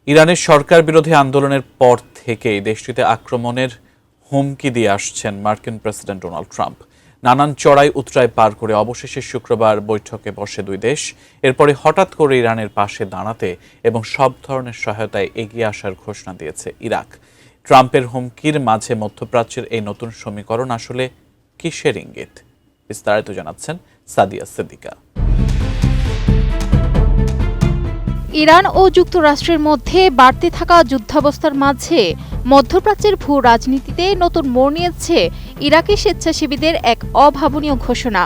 ইরানের সরকার বিরোধী আন্দোলনের পর থেকেই দেশটিতে আক্রমণের হুমকি দিয়ে আসছেন মার্কিন প্রেসিডেন্ট ডোনাল্ড ট্রাম্প। নানান চড়াই উতরাই পার করে অবশেষে শুক্রবার বৈঠকে বসে দুই দেশ। এরপরে হঠাৎ করে ইরানের পাশে দাঁড়াতে এবং সব ধরনের সহায়তায় এগিয়ে আসার ঘোষণা দিয়েছে ইরাক। ট্রাম্পের হুমকির মাঝে মধ্যপ্রাচ্যের এই নতুন সমীকরণ আসলে কিসের ইঙ্গিত? বিস্তারিত জানাচ্ছেন সাদিয়া সিদ্দিকা। ইরান ও যুক্তরাষ্ট্রের মধ্যে বাড়তে থাকা যুদ্ধাবস্থার মাঝে মধ্যপ্রাচ্যের ভূ রাজনীতিতে নতুন মোড় নিয়েছে ইরাকি স্বেচ্ছাসেবীদের এক অভাবনীয় ঘোষণা।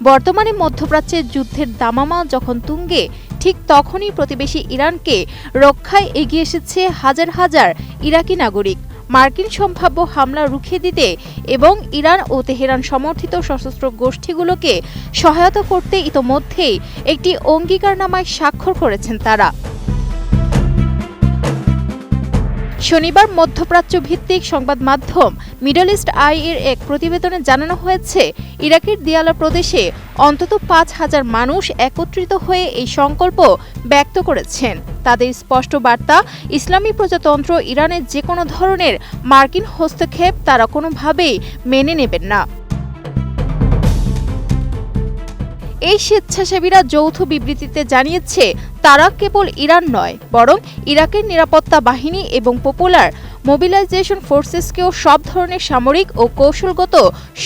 বর্তমানে মধ্যপ্রাচ্যের যুদ্ধের দামামা যখন তুঙ্গে, ঠিক তখনই প্রতিবেশী ইরানকে রক্ষায় এগিয়ে এসেছে হাজার হাজার ইরাকি নাগরিক। মার্কিন সম্ভাব্য হামলা রুখে দিতে এবং ইরান ও তেহরান সমর্থিত সশস্ত্র গোষ্ঠীগুলোকে সহায়তা করতে ইতোমধ্যেই একটি অঙ্গীকারনামায় স্বাক্ষর করেছেন তারা। শনিবার মধ্যপ্রাচ্য ভিত্তিক সংবাদ মাধ্যম মিডল ইস্ট আই এর এক প্রতিবেদনে জানানো হয়েছে, ইরাকের দিয়ালা প্রদেশে অন্তত ৫,০০০ মানুষ একত্রিত হয়ে এই সংকল্প ব্যক্ত করেছেন। তাদের স্পষ্ট বার্তা, ইসলামী প্রজাতন্ত্র ইরানের যে কোনো ধরনের মার্কিন হস্তক্ষেপ তারা কোনোভাবেই মেনে নেবেন না। এই স্বেচ্ছাসেবীরা যৌথ বিবৃতিতে জানিয়েছে, তারা কেবল ইরান নয়, বরং ইরাকের নিরাপত্তা বাহিনী এবং পপুলার মোবিলাইজেশন ফোর্সেসকেও সব ধরনের সামরিক ও কৌশলগত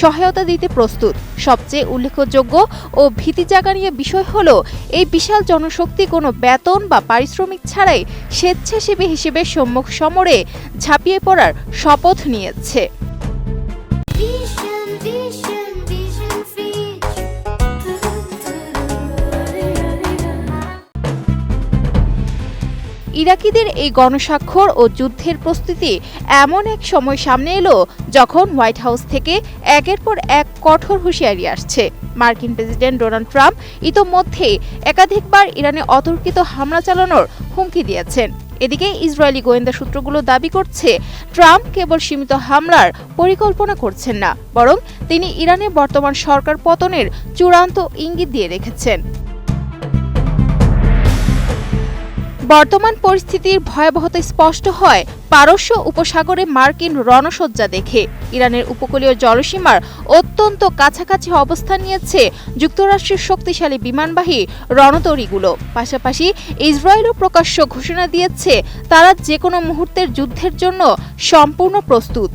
সহায়তা দিতে প্রস্তুত। সবচেয়ে উল্লেখযোগ্য ও ভীতি জাগানিয়া বিষয় হল, এই বিশাল জনশক্তি কোনো বেতন বা পারিশ্রমিক ছাড়াই স্বেচ্ছাসেবী হিসেবে সম্মুখ সমরে ঝাঁপিয়ে পড়ার শপথ নিয়েছে। ইরাকিদের এই গণস্বাক্ষর ও যুদ্ধের প্রস্তুতি এমন এক সময় সামনে এলো যখন হোয়াইট হাউস থেকে একের পর এক কঠোর হুঁশিয়ারি আসছে। মার্কিন প্রেসিডেন্ট ডোনাল্ড ট্রাম্প ইতোমধ্যেই একাধিকবার ইরানে অতর্কিত হামলা চালানোর হুমকি দিয়েছেন। এদিকে ইসরায়েলি গোয়েন্দা সূত্রগুলো দাবি করছে, ট্রাম্প কেবল সীমিত হামলার পরিকল্পনা করছেন না, বরং তিনি ইরানের বর্তমান সরকার পতনের চূড়ান্ত ইঙ্গিত দিয়ে রেখেছেন। বর্তমান পরিস্থিতির ভয়াবহতা স্পষ্ট হয় পারস্য উপসাগরে মার্কিন রণসজ্জা দেখে। ইরানের উপকূলীয় জলসীমার অত্যন্ত কাছাকাছি অবস্থান নিয়েছে যুক্তরাষ্ট্রের শক্তিশালী বিমানবাহী রণতরীগুলো। পাশাপাশি ইসরায়েলও প্রকাশ্য ঘোষণা দিয়েছে, তারা যে কোনো মুহূর্তের যুদ্ধের জন্য সম্পূর্ণ প্রস্তুত।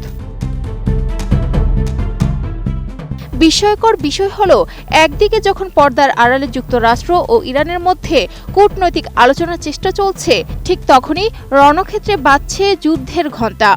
বিস্ময়কর বিষয় হলো, একদিকে যখন পর্দার আড়ালে যুক্তরাষ্ট্র ও ইরানের মধ্যে কূটনৈতিক আলোচনার চেষ্টা চলছে, ঠিক তখনই রণক্ষেত্রে বাজছে যুদ্ধের ঘণ্টা।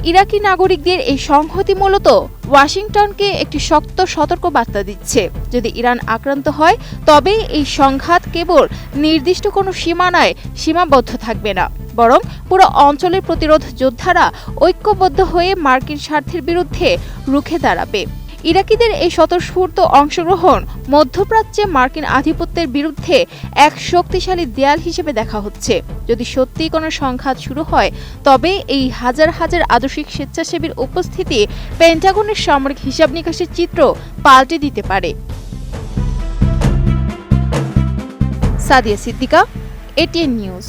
ইরাকি নাগরিকদের এই সংহতি মূলত ওয়াশিংটনকে একটি শক্ত সতর্ক বার্তা দিচ্ছে। যদি ইরান আক্রান্ত হয়, তবে এই সংঘাত কেবল নির্দিষ্ট কোনো সীমানায় সীমাবদ্ধ থাকবে না, বরং পুরো অঞ্চলের প্রতিরোধ যোদ্ধারা ঐক্যবদ্ধ হয়ে মার্কিন স্বার্থের বিরুদ্ধে রুখে দাঁড়াবে। ইরাকিদের এই স্বতঃস্ফূর্ত অংশগ্রহণ মধ্যপ্রাচ্যে মার্কিন আধিপত্যের বিরুদ্ধে এক শক্তিশালী দেয়াল হিসেবে দেখা হচ্ছে। যদি সত্যিই কোনো সংঘাত শুরু হয়, তবে এই হাজার হাজার আদর্শিক স্বেচ্ছাসেবীর উপস্থিতি পেন্টাগনের সামরিক হিসাব নিকাশের চিত্র পাল্টে দিতে পারে। Sadia Siddika, ATN news.